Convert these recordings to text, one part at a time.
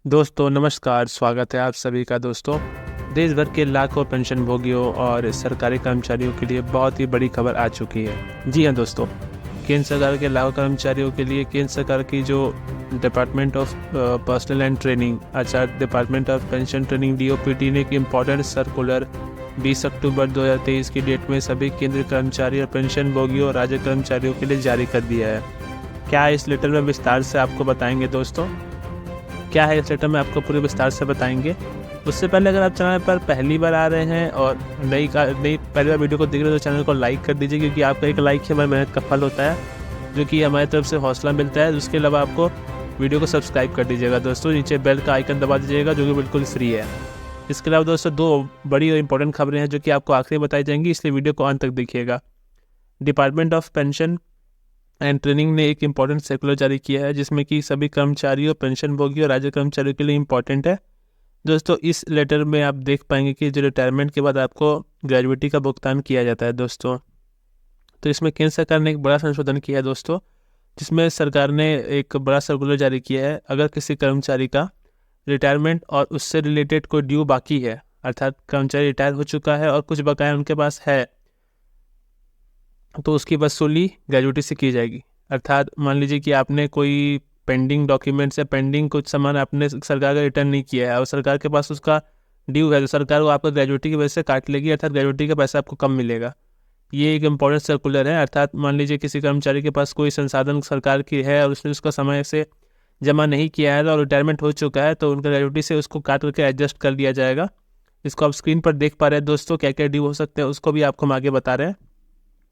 दोस्तों नमस्कार, स्वागत है आप सभी का दोस्तों। देश भर के लाखों पेंशन भोगियों और सरकारी कर्मचारियों के लिए बहुत ही बड़ी खबर आ चुकी है। जी हाँ दोस्तों, केंद्र सरकार के लाखों कर्मचारियों के लिए केंद्र सरकार की जो department of personnel and training अर्थात department of pension training DOPT ने एक इम्पॉर्टेंट सर्कुलर 20 अक्टूबर 2023 की डेट में सभी केंद्रीय कर्मचारी और पेंशन भोगियों और राज्य कर्मचारियों के लिए जारी कर दिया है। क्या है इस लेटर में, विस्तार से आपको बताएंगे दोस्तों। क्या है इस लेटर में आपको पूरे विस्तार से बताएंगे। उससे पहले अगर आप चैनल पर पहली बार आ रहे हैं और नई पहली बार वीडियो को देख रहे हो तो चैनल को लाइक कर दीजिए, क्योंकि आपका एक लाइक ही हमारी मेहनत का फल होता है, जो कि हमारी तरफ से हौसला मिलता है। उसके अलावा आपको वीडियो को सब्सक्राइब कर दीजिएगा दोस्तों, नीचे बेल का आइकन दबा दीजिएगा जो कि बिल्कुल फ्री है। इसके अलावा दोस्तों दो बड़ी और इंपॉर्टेंट खबरें हैं जो कि आपको आखिरी बताई जाएंगी, इसलिए वीडियो को अंत तक देखिएगा। Department of pension and training ने एक इम्पॉर्टेंट सर्कुलर जारी किया है जिसमें कि सभी कर्मचारियों, पेंशन भोगियों और राज्य कर्मचारियों के लिए इम्पॉर्टेंट है दोस्तों। इस लेटर में आप देख पाएंगे कि जो रिटायरमेंट के बाद आपको ग्रेजुएटी का भुगतान किया जाता है दोस्तों। तो इसमें केंद्र सरकार ने एक बड़ा संशोधन किया है दोस्तों, जिसमें सरकार ने एक बड़ा सर्कुलर जारी किया है। अगर किसी कर्मचारी का रिटायरमेंट और उससे रिलेटेड कोई ड्यू बाकी है, अर्थात कर्मचारी रिटायर हो चुका है और कुछ बकाया उनके पास है, तो उसकी वसूली ग्रेजुएटी से की जाएगी। अर्थात मान लीजिए कि आपने कोई पेंडिंग डॉक्यूमेंट्स या पेंडिंग कुछ सामान आपने सरकार का रिटर्न नहीं किया है और सरकार के पास उसका ड्यू है, तो सरकार वो आपको ग्रेजुएटी की वजह से काट लेगी, अर्थात ग्रेजुएटी का पैसा आपको कम मिलेगा। ये एक इम्पॉर्टेंट सर्कुलर है। अर्थात मान लीजिए किसी कर्मचारी के पास कोई संसाधन सरकार की है और उसने उसका समय से जमा नहीं किया है और रिटायरमेंट हो चुका है, तो उनका ग्रेजुएटी से उसको काट करके एडजस्ट कर दिया जाएगा। इसको आप स्क्रीन पर देख पा रहे हैं दोस्तों, क्या क्या ड्यू हो सकते हैं उसको भी आपको हम आगे बता रहे हैं।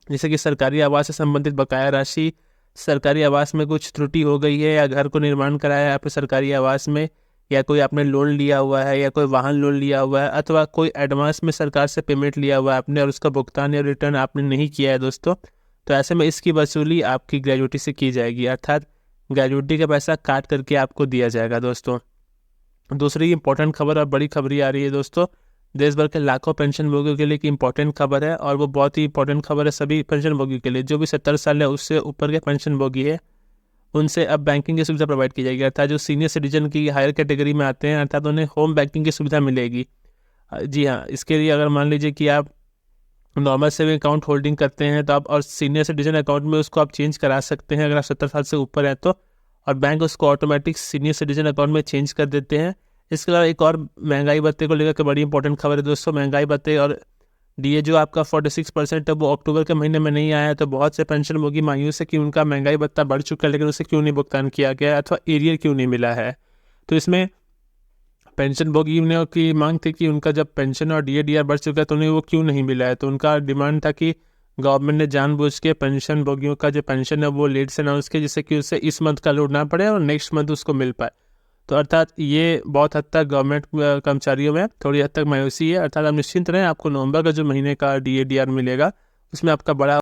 जैसे कि सरकारी आवास से संबंधित बकाया राशि, सरकारी आवास में कुछ त्रुटि हो गई है या घर को निर्माण कराया है आपने सरकारी आवास में, या कोई आपने लोन लिया हुआ है या कोई वाहन लोन लिया हुआ है, अथवा कोई एडवांस में सरकार से पेमेंट लिया हुआ है आपने और उसका भुगतान या रिटर्न आपने नहीं किया है दोस्तों, तो ऐसे में इसकी वसूली आपकी ग्रेजुएटी से की जाएगी, अर्थात ग्रेजुएटी का पैसा काट करके आपको दिया जाएगा दोस्तों। दूसरी इंपॉर्टेंट खबर और बड़ी खबरी आ रही है दोस्तों, देश भर के लाखों पेंशन भोगियों के लिए एक इंपॉर्टेंट खबर है, और वो बहुत ही इंपॉर्टेंट खबर है सभी पेंशन भोगियों के लिए। जो भी 70 साल है उससे ऊपर के पेंशन भोगी है, उनसे अब बैंकिंग की सुविधा प्रोवाइड की जाएगी। अर्थात जो सीनियर सिटीजन की हायर कैटेगरी में आते हैं, अर्थात उन्हें होम बैंकिंग की सुविधा मिलेगी। जी हाँ, इसके लिए अगर मान लीजिए कि आप नॉर्मल सेविंग अकाउंट होल्डिंग करते हैं तो आप और सीनियर सिटीजन अकाउंट में उसको आप चेंज करा सकते हैं अगर आप 70 साल से ऊपर हैं तो, और बैंक उसको ऑटोमेटिक सीनियर सिटीजन अकाउंट में चेंज कर देते हैं। इसके अलावा एक और महंगाई भत्ते को लेकर के बड़ी इंपॉर्टेंट खबर है दोस्तों। महंगाई भत्ते और डीए जो आपका 46% है वो अक्टूबर के महीने में नहीं आया है, तो बहुत से पेंशन भोगी मायूस है कि उनका महंगाई भत्ता बढ़ चुका है लेकिन उसे क्यों नहीं भुगतान किया गया अथवा एरियर क्यों नहीं मिला है। तो इसमें पेंशन भोगी ने की मांग थी कि उनका जब पेंशन और DA बढ़ चुका है तो उन्हें वो क्यों नहीं मिला है। तो उनका डिमांड था कि गवर्नमेंट ने जानबूझ के पेंशन भोगियों का जो पेंशन है वो लेट से अनाउंस किया, जिससे कि उसे इस मंथ का लोड ना पड़े और नेक्स्ट मंथ उसको मिल पाए। तो अर्थात ये बहुत हद तक गवर्नमेंट कर्मचारियों में थोड़ी हद तक मायूसी है। अर्थात आप निश्चिंत रहें, आपको नवंबर का जो महीने का DA DR मिलेगा उसमें आपका बड़ा